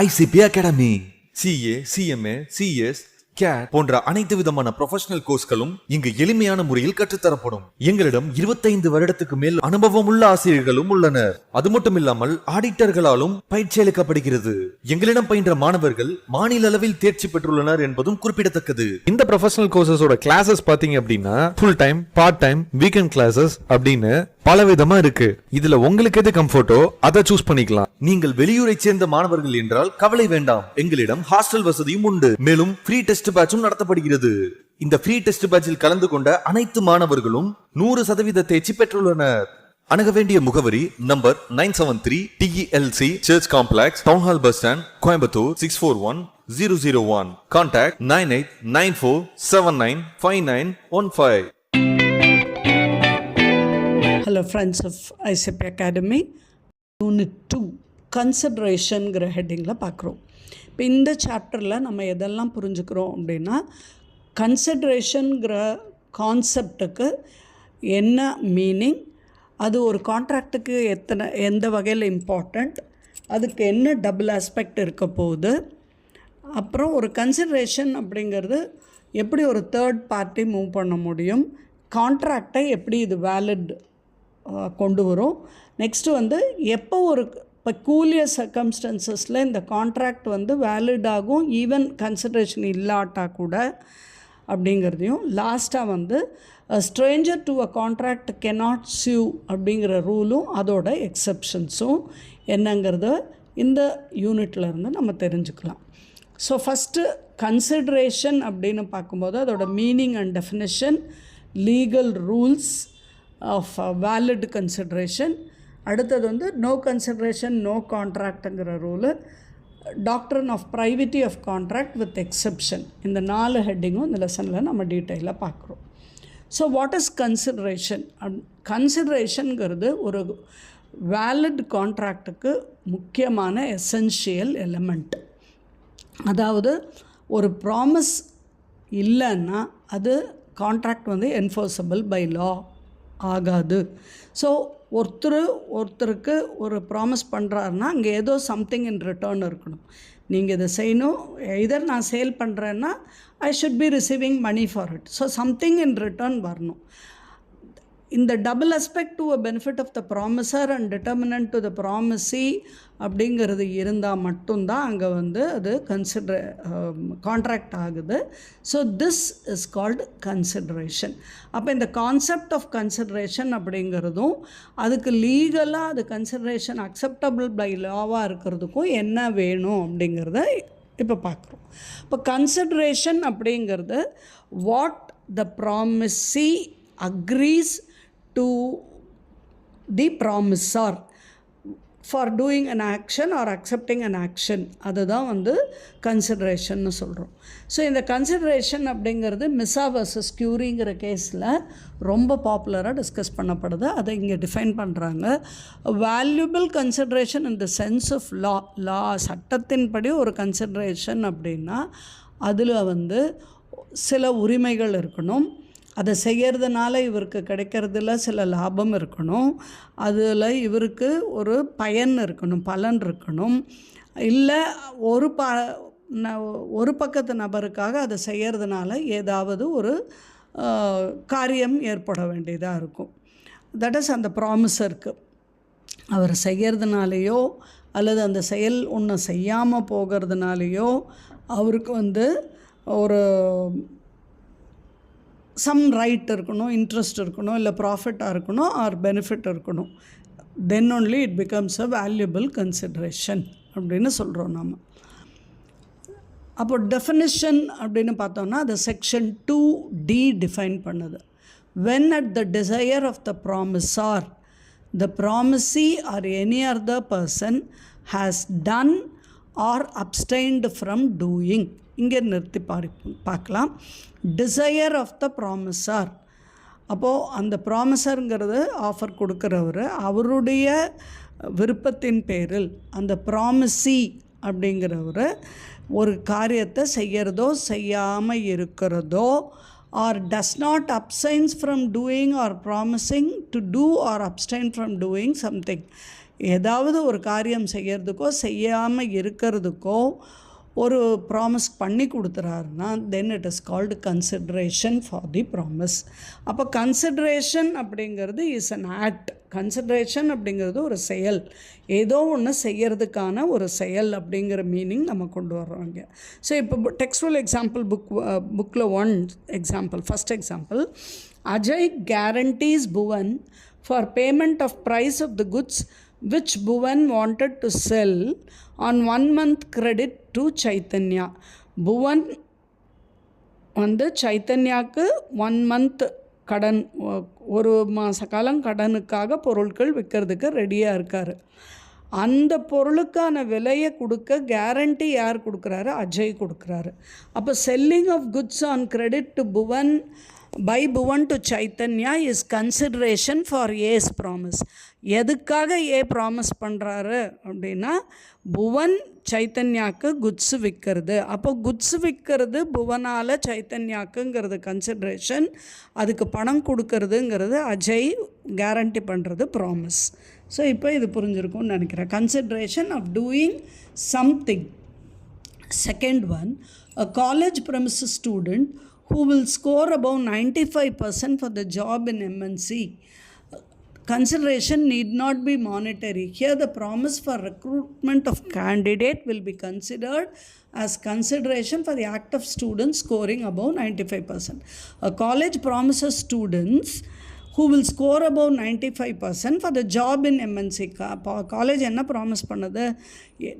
ICP Academy. CA, CMA, CS, CAT போன்ற அனைத்து விதமான ப்ரொஃபஷனல் கோர்ஸ்களும் இங்கு எளிமையான முறையில் கற்றுத்தரப்படும். எங்களிடம் 25 வருடத்துக்கு மேல் அனுபவம் உள்ள ஆசிரியர்களும் உள்ளனர். அது மட்டும் இல்லாமல் ஆடிட்டர்களாலும் பயிற்சி அளிக்கப்படுகிறது. எங்களிடம் பயின்ற மாணவர்கள் மாநில அளவில் தேர்ச்சி பெற்றுள்ளனர் என்பதும் குறிப்பிடத்தக்கது. இந்த ப்ரொஃபஷனல் கோர்சஸோட கிளாஸஸ் பாத்தீங்க அப்படின்னா full time, part time, weekend classes அப்படின்னு பல விதமா இருக்கு. இதுல உங்களுக்கு எது கம்ஃபர்ட்டோ அதை சூஸ் பண்ணிக்கலாம். நீங்கள் வெளியூரை சேர்ந்த மாணவர்கள் என்றால் கவலை வேண்டாம். எங்களிடம் ஹாஸ்டல் வசதியும் உண்டு. மேலும் ஃப்ரீ டெஸ்ட் பேட்சும் நடத்தப்படுகிறது. இந்த ஃப்ரீ டெஸ்ட் பேட்சில் கலந்து கொண்ட அனைத்து மாணவர்களும் 100% தேர்ச்சி பெற்றுள்ளனர். அணுக வேண்டிய முகவரி number 973 TELC church complex, town hall bus stand, Coimbatore 641001. Contact 9894795915. Hello friends of ICP Academy. Unit 2 கன்சிடரேஷன்கிற ஹெட்டிங்கில் பார்க்குறோம். இப்போ இந்த சாப்டரில் நம்ம எதெல்லாம் புரிஞ்சுக்கிறோம் அப்படின்னா, கன்சிடரேஷன்கிற கான்செப்டுக்கு என்ன மீனிங், அது ஒரு கான்ட்ராக்டுக்கு எந்த வகையில் இம்பார்ட்டண்ட், அதுக்கு என்ன டபுள் ஆஸ்பெக்ட் இருக்க போகுது, அப்புறம் ஒரு கன்சிடரேஷன் அப்படிங்கிறது எப்படி ஒரு தேர்ட் பார்ட்டி மூவ் பண்ண முடியும், கான்ட்ராக்டை எப்படி இது வேலிட் கொண்டு வரும், நெக்ஸ்ட்டு எப்போ ஒரு பெக்கூலியர் சர்க்கம்ஸ்டன்சஸில் இந்த கான்ட்ராக்ட் வேலிடாகும் ஈவன் கன்சிடரேஷன் இல்லாட்டா கூட அப்படிங்கிறதையும், லாஸ்ட்டாக Stranger to a contract cannot see you அப்படிங்கிற ரூலும் அதோட எக்ஸப்ஷன்ஸும் என்னங்கிறத இந்த யூனிட்லேருந்து நம்ம தெரிஞ்சுக்கலாம். ஸோ ஃபஸ்ட்டு கன்சிடரேஷன் அப்படின்னு பார்க்கும்போது அதோட meaning and definition, legal rules of valid consideration, அடுத்தது நோ கன்சிடரேஷன் நோ கான்ட்ராக்டுங்கிற rule, doctrine of privity of contract with exception. இந்த 4 ஹெட்டிங்கும் இந்த லெசனில் நம்ம டீட்டெயிலாக பார்க்குறோம். So what is consideration? கன்சிடரேஷனுங்கிறது ஒரு வேலிட் கான்ட்ராக்டுக்கு முக்கியமான எசென்ஷியல் எலிமெண்ட். அதாவது ஒரு ப்ராமிஸ் இல்லைன்னா அது கான்ட்ராக்ட் என்ஃபோர்ஸபிள் பை லா ஆகாது. ஸோ ஒருத்தருக்கு ஒரு ப்ராமிஸ் பண்ணுறாருன்னா அங்கே ஏதோ சம்திங் இன் ரிட்டர்ன் இருக்கணும். நீங்கள் இதை செய்யணும், எதர் நான் சேல் பண்ணுறேன்னா I should be receiving money for it. So something in return வரணும். இந்த double aspect to a benefit of the promisor and detriment to the promisee அப்படிங்கிறது இருந்தால் மட்டும்தான் அங்கே அது கான்ட்ராக்ட் ஆகுது. So this is called consideration. அப்போ இந்த கான்செப்ட் ஆஃப் கன்சிடரேஷன் அப்படிங்கிறதும் அதுக்கு லீகலாக அது கன்சிடரேஷன் அக்செப்டபிள் பை லாவாக இருக்கிறதுக்கும் என்ன வேணும் அப்படிங்கிறத இப்போ பார்க்குறோம். இப்போ கன்சிடரேஷன் அப்படிங்கிறது what the promisee agrees to the promisor for doing an action or accepting an action. அதுதான் கன்சிடரேஷன்னு சொல்கிறோம். ஸோ இந்த கன்சிடரேஷன் அப்படிங்கிறது மிஸ்ஸா வர்சஸ் கியூரிங்கிற கேஸில் ரொம்ப பாப்புலராக டிஸ்கஸ் பண்ணப்படுது. அதை இங்கே டிஃபைன் பண்ணுறாங்க. Valuable consideration in the sense of law சட்டத்தின்படி ஒரு கன்சிடரேஷன் அப்படின்னா அதில் சில உரிமைகள் இருக்கணும், அதை செய்கிறதுனால இவருக்கு கிடைக்கிறதுல சில லாபம் இருக்கணும், அதில் இவருக்கு ஒரு பயன் இருக்கணும், பலன் இருக்கணும், இல்லை ஒரு பக்கத்து நபருக்காக அதை செய்கிறதுனால ஏதாவது ஒரு காரியம் ஏற்பட வேண்டியதாக இருக்கும். தட் இஸ் அந்த ப்ராமிசருக்கு அவர் செய்கிறதுனாலையோ அல்லது அந்த செயல் ஒன்று செய்யாமல் போகிறதுனாலையோ அவருக்கு ஒரு சம் ரைட் இருக்கணும், இன்ட்ரெஸ்ட் இருக்கணும், இல்லை ப்ராஃபிட்டாக இருக்கணும், ஆர் பெனிஃபிட் இருக்கணும். Then only it becomes a valuable consideration அப்படின்னு சொல்கிறோம் நாம். அப்போ டெஃபினிஷன் அப்படின்னு பார்த்தோம்னா அது செக்ஷன் 2D டிஃபைன் பண்ணுது. When at the desire of the promisor the promisee or any other person has done or abstained from doing. இங்கே நிறுத்தி பார்க்கலாம். டிசையர் ஆஃப் த ப்ராமிசர், அப்போது அந்த ப்ராமிசருங்கிறது ஆஃபர் கொடுக்குறவர் அவருடைய விருப்பத்தின் பேரில் அந்த ப்ராமிசி அப்படிங்கிறவர் ஒரு காரியத்தை செய்கிறதோ செய்யாமல் இருக்கிறதோ or does not abstain from doing or promising to do or abstain from doing something, ஏதாவது ஒரு காரியம் செய்யறதுக்கோ செய்யாமல் இருக்கிறதுக்கோ ஒரு ப்ராமிஸ் பண்ணி கொடுத்துறாருன்னா then it is called consideration for the promise. அப்போ கன்சிட்ரேஷன் அப்படிங்கிறது இஸ் அன் ஆக்ட். கன்சிட்ரேஷன் அப்படிங்கிறது ஒரு செயல், ஏதோ ஒன்று செய்யறதுக்கான ஒரு செயல் அப்படிங்கிற மீனிங் நம்ம கொண்டு வர்றோங்க. ஸோ இப்போ டெக்ஸ்டுவல் எக்ஸாம்பிள் புக்கில் one example, first example, Ajay guarantees Bhuvan for payment of price of the goods which Bhuvan wanted to sell on 1 month credit to Chaitanya. Bhuvan வந்து சைத்தன்யாவுக்கு 1 month கடன், ஒரு மாத காலம் கடனுக்காக பொருட்கள் விற்கிறதுக்கு ரெடியாக இருக்கார். அந்த பொருளுக்கான விலையை கொடுக்க கேரண்டி யார் கொடுக்குறாரு? அஜய் கொடுக்குறாரு. அப்போ selling of goods on credit to Bhuvan by Bhuvan to Chaitanya is consideration for A's promise. எதுக்காக ஏ ப்ராமிஸ் பண்ணுறாரு அப்படின்னா புவன் சைத்தன்யாவுக்கு குட்ஸ் விற்கிறது. அப்போ குட்ஸ் விற்கிறது புவனால் சைத்தன்யாக்குங்கிறது கன்சிட்ரேஷன், அதுக்கு பணம் கொடுக்கறதுங்கிறது அஜய் கேரண்டி பண்ணுறது ப்ராமிஸ். ஸோ இப்போ இது புரிஞ்சிருக்கும்னு நினைக்கிறேன். Consideration of doing something. Second one, a college premises student who will score above 95% for the job in MNC. Consideration need not be monetary. Here the promise for recruitment of candidate will be considered as consideration for the act of students scoring above 95%. A college promises students who will score above 95% for the job in MNC. College என்ன promise பண்ணுது?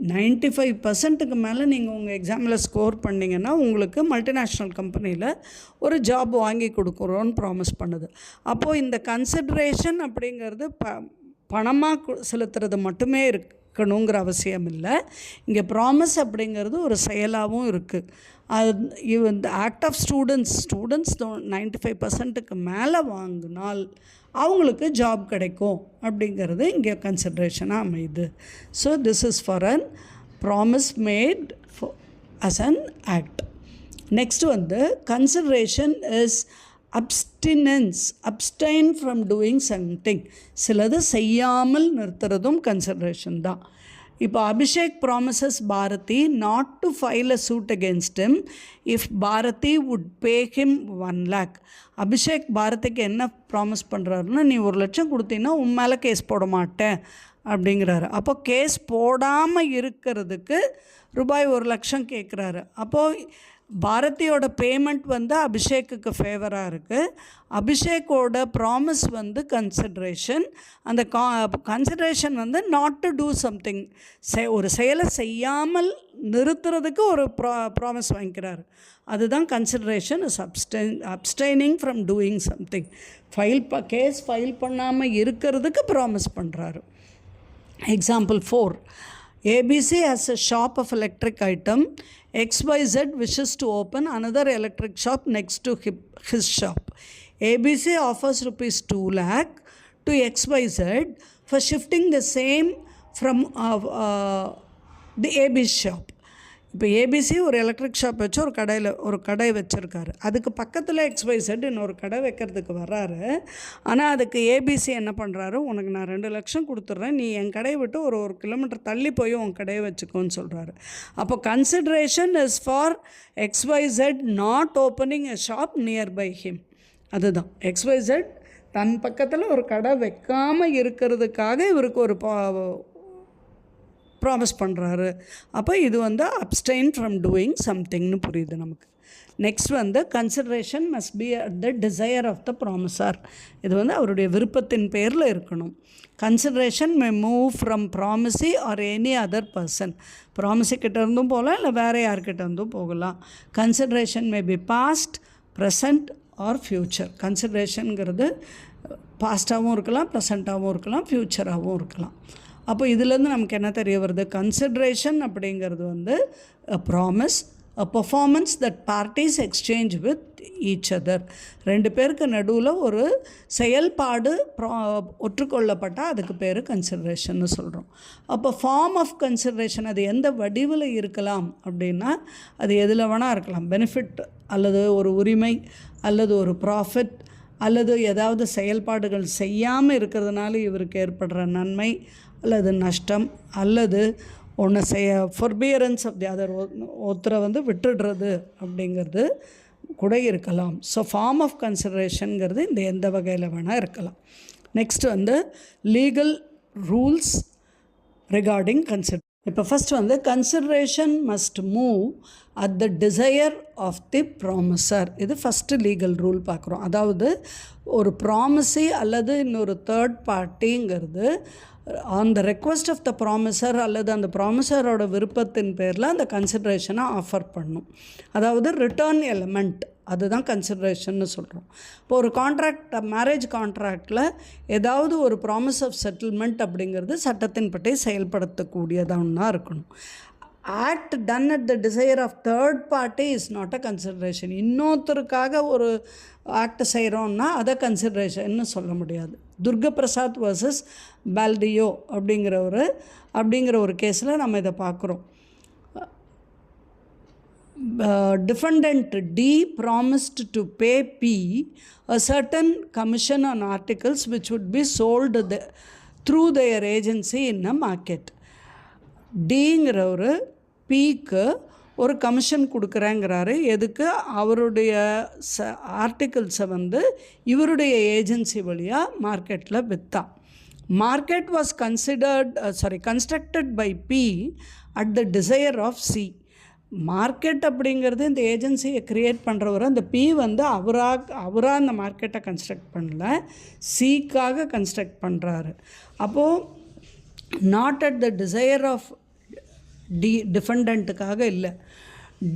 95%க்கு மேலே நீங்கள் உங்கள் எக்ஸாமில் score பண்ணிங்கன்னா உங்களுக்கு multinational கம்பெனியில் ஒரு ஜாப் வாங்கி கொடுக்குறோன்னு ப்ராமிஸ் பண்ணுது. அப்போது இந்த கன்சிட்ரேஷன் அப்படிங்கிறது பணமாக செலுத்துறது மட்டுமே இருக்கணுங்கிற அவசியம் இல்லை. இங்கே ப்ராமிஸ் அப்படிங்கிறது ஒரு செயலாகவும் இருக்குது. அது இந்த ஆக்ட் ஆஃப் ஸ்டூடெண்ட்ஸ் 95%க்கு மேலே வாங்கினால் அவங்களுக்கு ஜாப் கிடைக்கும் அப்படிங்கிறது இங்கே கன்சிட்ரேஷனாக அமையுது. So this is for an promise made as an act. Next வந்து consideration is abstain from doing something. சிலது செய்யாமல் நிறுத்துறதும் கன்சிட்ரேஷன் தான். இப்போ Abhishek promises Bharati not to file a suit against him if Bharati would pay him 1 lakh. Abhishek பாரதிக்கு என்ன promise பண்ணுறாருன்னா, நீ 1 லட்சம் கொடுத்தீங்கன்னா உன் மேலே கேஸ் போட மாட்டேன் அப்படிங்கிறாரு. அப்போ கேஸ் போடாமல் இருக்கிறதுக்கு ரூபாய் 1 லட்சம் கேட்குறாரு. அப்போது பாரதியோட பேமெண்ட் வந்து அபிஷேக்குக்கு ஃபேவராக இருக்குது. அபிஷேக்கோட ப்ராமிஸ் வந்து கன்சிட்ரேஷன். அந்த கன்சிட்ரேஷன் வந்து நாட் டு டூ சம்திங், ஒரு செயலை செய்யாமல் நிறுத்துறதுக்கு ஒரு ப்ராமிஸ் வாங்கிக்கிறார். அதுதான் consideration is abstaining from doing something. Case file பண்ணாமல் இருக்கிறதுக்கு ப்ராமிஸ் பண்ணுறாரு. Example 4. ABC has a shop of electric item. XYZ wishes to open another electric shop next to his shop. ABC offers rupees 2 lakh to XYZ for shifting the same from the AB shop. இப்போ ABC ஒரு electric shop வச்சு ஒரு கடை வச்சுருக்காரு. அதுக்கு பக்கத்தில் XYZ இன்னொரு கடை வைக்கிறதுக்கு வர்றாரு. ஆனால் அதுக்கு ஏபிசி என்ன பண்ணுறாரு, உனக்கு நான் 2 லட்சம் கொடுத்துட்றேன், நீ என் கடையை விட்டு ஒரு கிலோமீட்டர் தள்ளி போய் உன் கடையை வச்சுக்கோன்னு சொல்கிறாரு. அப்போ consideration is for XYZ not opening a shop nearby him. அதுதான் XYZ தன் பக்கத்தில் ஒரு கடை வைக்காமல் இருக்கிறதுக்காக இவருக்கு ஒரு ப்ராமிஸ் பண்ணுறாரு. அப்போ இது வந்து அப்ஸ்டைன் ஃப்ரம் டூயிங் சம்திங்னு புரியுது நமக்கு. நெக்ஸ்ட் வந்து consideration must be at the desire of the promisor. இது வந்து அவருடைய விருப்பத்தின் பேரில் இருக்கணும். Consideration may move from promisee or any other person. Promisee கிட்ட இருந்தும் போகலாம், இல்லை வேறு யார்கிட்ட இருந்தும் போகலாம். Consideration may be past, present or future. கன்சிட்ரேஷனுங்கிறது பாஸ்ட்டாகவும் இருக்கலாம், ப்ரெசண்ட்டாகவும் இருக்கலாம், ஃப்யூச்சராகவும் இருக்கலாம். அப்போ இதுலேருந்து நமக்கு என்ன தெரிய வருது, கன்சிட்ரேஷன் அப்படிங்கிறது வந்து a promise, a performance that parties exchange with each other. 2 பேருக்கு நடுவில் ஒரு செயல்பாடு ஒற்றுக்கொள்ளப்பட்டால் அதுக்கு பேர் கன்சிட்ரேஷன்னு சொல்கிறோம். அப்போ ஃபார்ம் ஆஃப் கன்சிட்ரேஷன் அது எந்த வடிவில் இருக்கலாம் அப்படின்னா, அது எதில் வேணால் இருக்கலாம். பெனிஃபிட் அல்லது ஒரு உரிமை அல்லது ஒரு ப்ராஃபிட் அல்லது ஏதாவது செயல்பாடுகள் செய்யாமல் இருக்கிறதுனால இவருக்கு ஏற்படுற நன்மை அல்லது நஷ்டம் அல்லது ஒன்று செய்ய ஃபொர்பியரன்ஸ் ஆஃப் தி அதர் ஒருத்தரை வந்து விட்டுடுறது அப்படிங்கிறது கூட இருக்கலாம். ஸோ ஃபார்ம் ஆஃப் கன்சிடரேஷனுங்கிறது இந்த எந்த வகையில் வேணால் இருக்கலாம். நெக்ஸ்ட் வந்து லீகல் ரூல்ஸ் ரிகார்டிங் கன்சிடர். இப்போ ஃபஸ்ட் வந்து consideration must move at the desire of the promisor. இது ஃபஸ்ட்டு லீகல் ரூல் பார்க்குறோம். அதாவது ஒரு ப்ராமிசி அல்லது இன்னொரு தேர்ட் பார்ட்டிங்கிறது on the request of the promisor அல்லது அந்த ப்ராமிசரோட விருப்பத்தின் பேரில் அந்த கன்சிடரேஷனை ஆஃபர் பண்ணும். அதாவது ரிட்டர்ன் எலிமெண்ட், அதுதான் கன்சிடரேஷன்னு சொல்கிறோம். இப்போ ஒரு கான்ட்ராக்ட், மேரேஜ் கான்ட்ராக்டில் ஏதாவது ஒரு ப்ராமிஸ் ஆஃப் செட்டில்மெண்ட் அப்படிங்கிறது சட்டத்தின்படி செயல்படுத்தக்கூடியதாக இருக்கணும். Act done at the desire of third party is not a consideration. இன்னொருத்தருக்காக ஒரு ஆக்ட் செய்கிறோன்னா அதை கன்சிடரேஷன்னு சொல்ல முடியாது. துர்கா பிரசாத் வர்சஸ் பால்டியோ அப்படிங்கிற ஒரு கேஸில் நம்ம இதை பார்க்குறோம். Defendant D promised to pay P a certain commission on articles which would be sold through their agency in a market. Dங்கிறவர் Pக்கு ஒரு கமிஷன் கொடுக்குறேங்கிறாரு. எதுக்கு? அவருடைய ஆர்டிகிள்ஸை வந்து இவருடைய ஏஜென்சி வழியாக மார்க்கெட்டில் விற்றா. Market was constructed by P at the desire of C. Market அப்படிங்கிறது இந்த ஏஜென்சியை க்ரியேட் பண்ணுறவர் அந்த P வந்து அவராக அந்த மார்க்கெட்டை கன்ஸ்ட்ரக்ட் பண்ணல, Cக்காக கன்ஸ்ட்ரக்ட் பண்ணுறாரு. அப்போது not at the desire of D, டிஃபெண்டண்ட்டுக்காக இல்லை.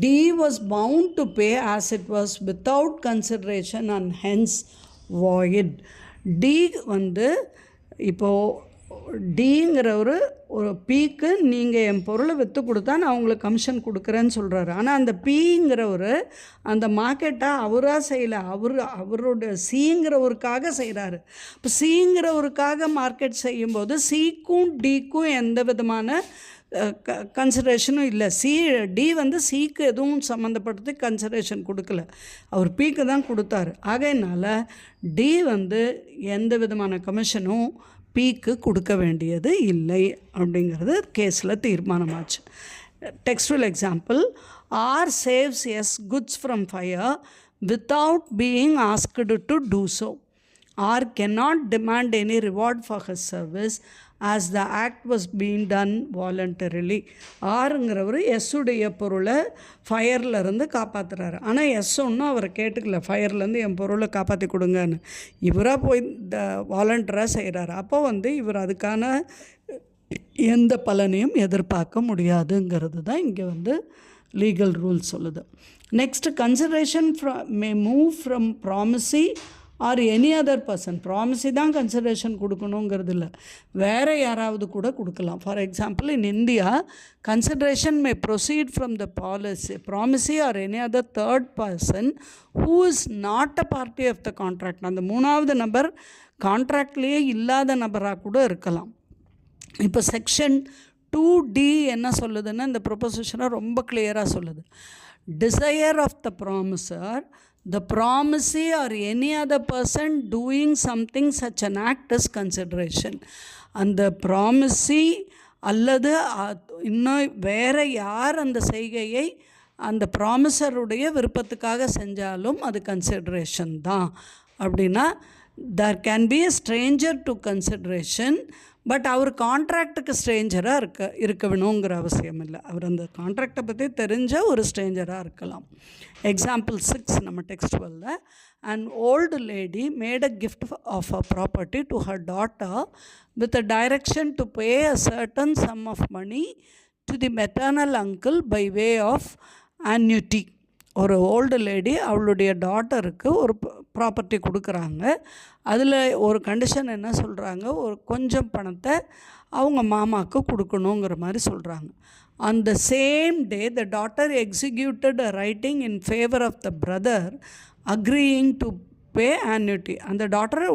D was bound to pay as it was without consideration and hence void. D வந்து இப்போது டிங்கிறவர் ஒரு Pக்கு நீங்கள் என் பொருளை விற்று கொடுத்தா நான் உங்களுக்கு கமிஷன் கொடுக்குறேன்னு சொல்கிறாரு. ஆனால் அந்த Pங்கிறவர் அந்த மார்க்கெட்டை அவராக செய்யலை, அவரோட Cங்கிறவருக்காக செய்கிறாரு. இப்போ Cங்கிறவருக்காக மார்க்கெட் செய்யும்போது Cக்கும் Dக்கும் எந்த விதமான கன்சிடரேஷனும் இல்லை. D வந்து Cக்கு எதுவும் சம்மந்தப்படுத்தி கன்சிடரேஷன் கொடுக்கல, அவர் Pக்கு தான் கொடுத்தாரு. ஆகையினால D வந்து எந்த விதமான கமிஷனும் Pக்கு கொடுக்க வேண்டியது இல்லை அப்படிங்கிறது கேஸில் தீர்மானமாச்சு. Textual example: R saves S goods from fire without being asked to do so. R cannot demand any reward for his service as the act was being done voluntarily. ஆருங்கிறவர் எஸ்ஸுடைய பொருளை ஃபயர்லேருந்து காப்பாற்றுறாரு. ஆனால் எஸ் ஒன்றும் அவரை கேட்டுக்கல, ஃபயர்லேருந்து என் பொருளை காப்பாற்றி கொடுங்கன்னு. இவராக போய் வாலண்டராக செய்கிறாரு. அப்போ வந்து இவர் அதுக்கான எந்த பலனையும் எதிர்பார்க்க முடியாதுங்கிறது தான் இங்கே வந்து லீகல் ரூல் சொல்லுது. Next, consideration may move from promisee or any other person. Promisee தான் கன்சிடரேஷன் கொடுக்கணுங்கிறது இல்லை, வேறு யாராவது கூட கொடுக்கலாம். For example, in India consideration may proceed from the promisee or any other third person who is not a party of the contract. அந்த மூணாவது நபர் கான்ட்ராக்ட்லேயே இல்லாத நபராக கூட இருக்கலாம். இப்போ செக்ஷன் 2D என்ன சொல்லுதுன்னா, இந்த ப்ரொபோசிஷனை ரொம்ப கிளியராக சொல்லுது. Desire of the promisor, the promisee or any other person doing something such an act is consideration. அந்த promisee அல்லது இன்னும் வேறு யார் அந்த செய்கையை அந்த ப்ராமிசருடைய விருப்பத்துக்காக செஞ்சாலும் அது கன்சிடரேஷன் தான். அப்படின்னா there can be a stranger to consideration, but அவர் கான்ட்ராக்டுக்கு ஸ்ட்ரேஞ்சராக இருக்க வேணுங்கிற அவசியம் இல்லை. அவர் அந்த கான்ட்ராக்டை பற்றி தெரிஞ்ச ஒரு ஸ்ட்ரேஞ்சராக இருக்கலாம். எக்ஸாம்பிள் 6 நம்ம டெக்ஸ்டுவலில், an old lady made a gift of her property to her daughter with a direction to pay a certain sum of money to the maternal uncle by way of annuity. ஒரு old lady அவளுடைய டாட்டருக்கு ஒரு property கொடுக்குறாங்க. அதில் ஒரு condition என்ன சொல்கிறாங்க, ஒரு கொஞ்சம் பணத்தை அவங்க மாமாவுக்கு கொடுக்கணுங்கிற மாதிரி சொல்கிறாங்க. On the same day the daughter executed a writing in favour of the brother agreeing to pay annuity. அந்த டாட்டரை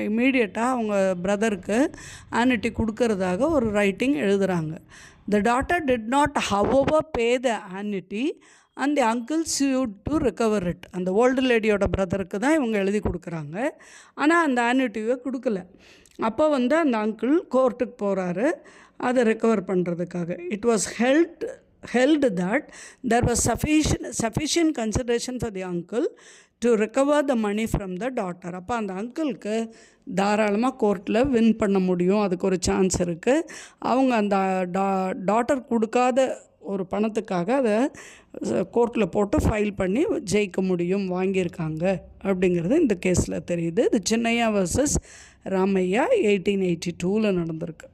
இம்மீடியட்டாக அவங்க பிரதருக்கு ஆன்யூட்டி கொடுக்கறதாக ஒரு ரைட்டிங் எழுதுகிறாங்க. The daughter did not however pay the annuity and the uncle sued to recover it. அந்த old லேடியோட பிரதருக்கு தான் இவங்க எழுதி கொடுக்குறாங்க, ஆனால் அந்த ஆன்யூட்டிவை கொடுக்கல. அப்போ வந்து அந்த அங்கிள் கோர்ட்டுக்கு போகிறாரு அதை ரெக்கவர் பண்ணுறதுக்காக. It was held that there was sufficient consideration for the uncle to recover the money from the daughter. அப்போ அந்த அங்கிளுக்கு தாராளமாக கோர்ட்டில் வின் பண்ண முடியும், அதுக்கு ஒரு சான்ஸ் இருக்குது. அவங்க அந்த டாட்டர் கொடுக்காத ஒரு பணத்துக்காக அதை கோர்ட்டில் போட்டு ஃபைல் பண்ணி ஜெயிக்க முடியும், வாங்கியிருக்காங்க அப்படிங்கிறது இந்த கேஸில் தெரியுது. இது சின்னையா வர்சஸ் ராமையா 1882 நடந்திருக்கு.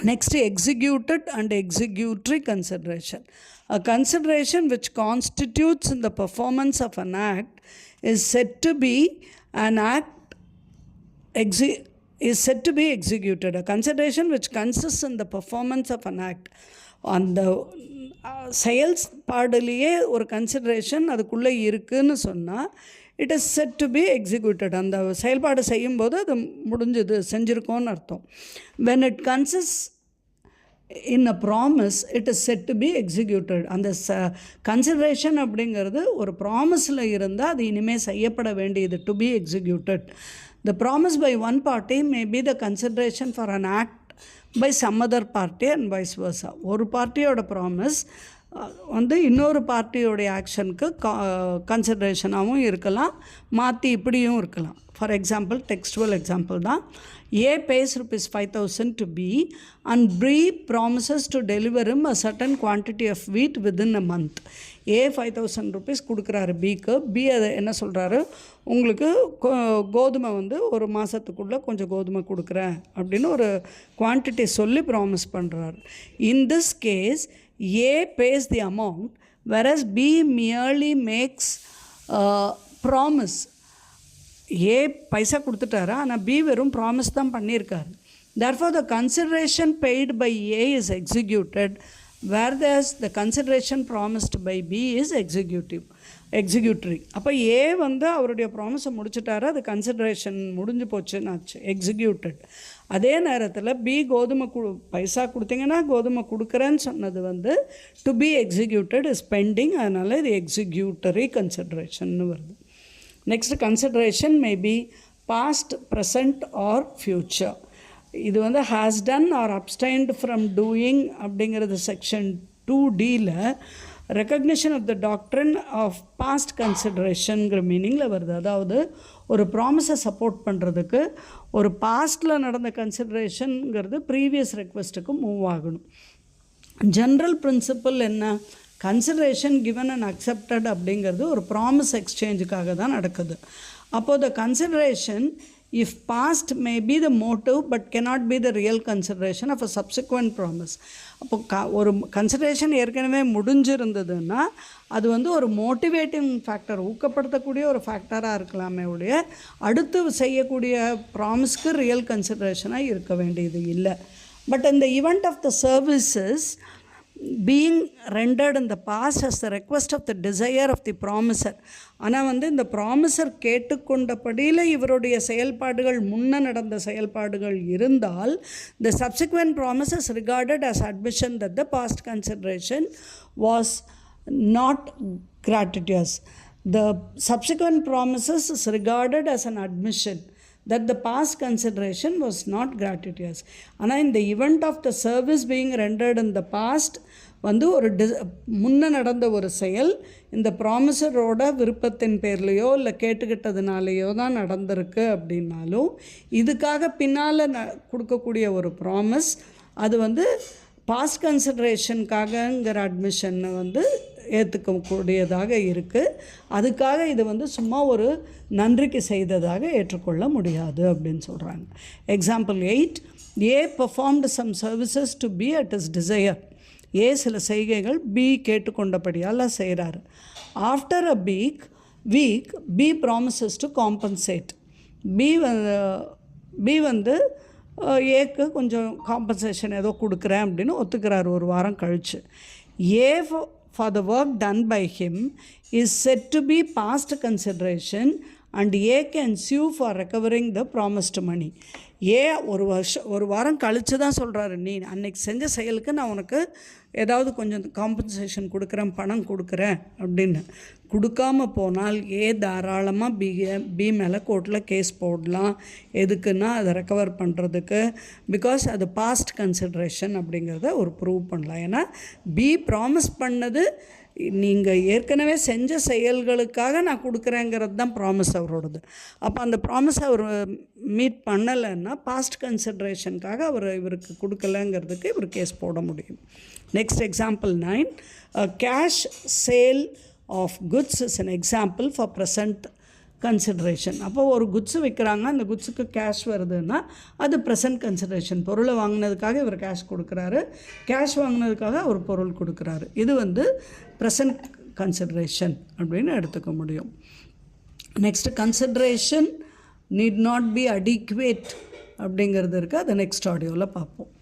Next, executed and executory consideration. A consideration which constitutes in the performance of an act is said to be an act is said to be executed. A consideration which consists in the performance of an act. அந்த செயல்ஸ் பாடலையே ஒரு consideration அதுக்குள்ளே இருக்குதுன்னு சொன்னால் it is set to be executed. அந்த செயல்பாடு செய்யும்போது அது முடிஞ்சது, செஞ்சுருக்கோன்னு அர்த்தம். When it consist in a promise it is set to be executed. அந்த கன்சிடரேஷன் அப்படிங்கிறது ஒரு ப்ராமிஸில் இருந்தால் அது இனிமேல் செய்யப்பட வேண்டியது, to be executed. The promise by one party may be the consideration for an act by some other party and vice versa. ஒரு பார்ட்டியோட ப்ராமிஸ் வந்து இன்னொரு பார்ட்டியோடைய ஆக்ஷனுக்கு கன்சிடரேஷனாகவும் இருக்கலாம், மாற்றி இப்படியும் இருக்கலாம். ஃபார் எக்ஸாம்பிள், டெக்ஸ்டுவல் எக்ஸாம்பிள் தான். A pays ₹5,000 to B and B promises to deliver him a certain quantity of wheat within a month. A ₹5,000 கொடுக்குறாரு பிக்கு. பி அதை என்ன சொல்கிறாரு, உங்களுக்கு கோதுமை வந்து ஒரு மாதத்துக்குள்ளே கொஞ்சம் கோதுமை கொடுக்குறேன் அப்படின்னு ஒரு குவான்டிட்டி சொல்லி ப்ராமிஸ் பண்ணுறாரு. In this case A pays the amount whereas B merely makes promise. A பைசா கொடுத்துட்டாரு, ஆனால் பி வெறும் ப்ராமிஸ் தான் பண்ணியிருக்காரு. therefore the consideration paid by A is executed whereas the consideration promised by B is executory. அப்போ ஏ வந்து அவருடைய ப்ராமிஸை முடிச்சுட்டாரு, அது கன்சிடரேஷன் முடிஞ்சு போச்சுன்னாச்சு, எக்ஸிக்யூட்டட். அதே நேரத்தில் பி கோதுமை பைசா கொடுத்தீங்கன்னா கோதுமை கொடுக்குறேன்னு சொன்னது வந்து to be executed is bending, அதனால் இது எக்ஸிக்யூட்டரி கன்சிடரேஷன்னு வருது. Next, consideration may be past, present or future. இது வந்து has done or abstained from doing அப்படிங்கிறது செக்ஷன் 2Dல recognition of the doctrine of past considerationங்கிற மீனிங்கில் வருது. அதாவது ஒரு ப்ராமிஸை சப்போர்ட் பண்ணுறதுக்கு ஒரு பாஸ்டில் நடந்த கன்சிடரேஷனுங்கிறது ப்ரீவியஸ் ரெக்வெஸ்ட்டுக்கு மூவ் ஆகணும். ஜென்ரல் பிரின்சிபல் என்ன, கன்சிடரேஷன் கிவன் அண்ட் அக்செப்டட் அப்படிங்கிறது ஒரு ப்ராமிஸ் எக்ஸ்சேஞ்சுக்காக தான் நடக்குது. அப்போது the consideration if past may be the motive but cannot be the real consideration of a subsequent promise. அப்போ ஒரு கன்சிடரேஷன் ஏற்கனவே முடிஞ்சிருந்ததுன்னா அது வந்து ஒரு மோட்டிவேட்டிங் ஃபேக்டர், ஊக்கப்படுத்தக்கூடிய ஒரு ஃபேக்டராக இருக்கலாமே ஒழிய அடுத்து செய்யக்கூடிய ப்ராமிஸ்க்கு ரியல் கன்சிடரேஷனாக இருக்க வேண்டியது இல்லை. பட் இந்த event of the services being rendered in the past as the request of the desire of the promiser. ஆனால் வந்து இந்த ப்ராமிசர் கேட்டுக்கொண்டபடியில் இவருடைய செயல்பாடுகள் முன்ன நடந்த செயல்பாடுகள் இருந்தால் the subsequent promises regarded as admission that the past consideration was not gratuitous. The subsequent promises is regarded as an admission that the past consideration was not gratuitous. ஆனால் இந்த event of the service being rendered in the past வந்து ஒரு முன்ன நடந்த ஒரு செயல் இந்த ப்ராமிசரோட விருப்பத்தின் பேர்லையோ இல்லை கேட்டுக்கிட்டதுனாலேயோ தான் நடந்திருக்கு அப்படின்னாலும் இதுக்காக பின்னால் கொடுக்கக்கூடிய ஒரு ப்ராமிஸ் அது வந்து பாஸ்ட் கன்சிடரேஷனுக்காகங்கிற அட்மிஷனை வந்து ஏற்றுக்கக்கூடியதாக இருக்குது. அதுக்காக இது வந்து சும்மா ஒரு நன்றிக்கு செய்ததாக ஏற்றுக்கொள்ள முடியாது அப்படின்னு சொல்கிறாங்க. Example 8, A performed some services to B at his desire. A சில செய்கைகள் பி கேட்டுக்கொண்டபடியால் செய்கிறாரு. After a week B promises to compensate. B வந்து ஏக்கு கொஞ்சம் காம்பன்சேஷன் ஏதோ கொடுக்குறேன் அப்படின்னு ஒத்துக்கிறார் ஒரு வாரம் கழித்து. ஏ for the work done by him is said to be past consideration and A can sue for recovering the promised money. ஏ ஒரு வாரம் கழித்து தான் சொல்கிறாரு, நீ அன்னைக்கு செஞ்ச செயலுக்கு நான் உனக்கு ஏதாவது கொஞ்சம் காம்பன்சேஷன் கொடுக்குறேன், பணம் கொடுக்குறேன் அப்படின்னு கொடுக்காம போனால் தாராளமாக பி மேலே கோர்ட்டில் கேஸ் போடலாம். எதுக்குன்னா அதை ரெக்கவர் பண்ணுறதுக்கு. பிகாஸ் அது பாஸ்ட் கன்சிடரேஷன் அப்படிங்கிறத ஒரு ப்ரூவ் பண்ணலாம். ஏன்னா பி ப்ராமிஸ் பண்ணது நீங்கள் ஏற்கனவே செஞ்ச செயல்களுக்காக நான் கொடுக்குறேங்கிறது தான் ப்ராமிஸ் அவரோடது. அப்போ அந்த ப்ராமிஸ் அவர் மீட் பண்ணலைன்னா பாஸ்ட் கன்சிடரேஷனுக்காக இவருக்கு கொடுக்கலங்கிறதுக்கு இவர் கேஸ் போட முடியும். Next example 9, cash sale of goods is an example for present consideration. அப்போ ஒரு குட்ஸு விற்கிறாங்க, அந்த குட்ஸுக்கு கேஷ் வருதுன்னா அது ப்ரெசன்ட் கன்சிடரேஷன். பொருளை வாங்கினதுக்காக இவர் கேஷ் கொடுக்குறாரு, கேஷ் வாங்கினதுக்காக அவர் பொருள் கொடுக்குறாரு. இது ப்ரெசன்ட் கன்சிடரேஷன் அப்படின்னு எடுத்துக்க முடியும். Next consideration need not be adequate அப்படிங்கிறது இருக்குது. அதை நெக்ஸ்ட் ஆடியோவில் பார்ப்போம்.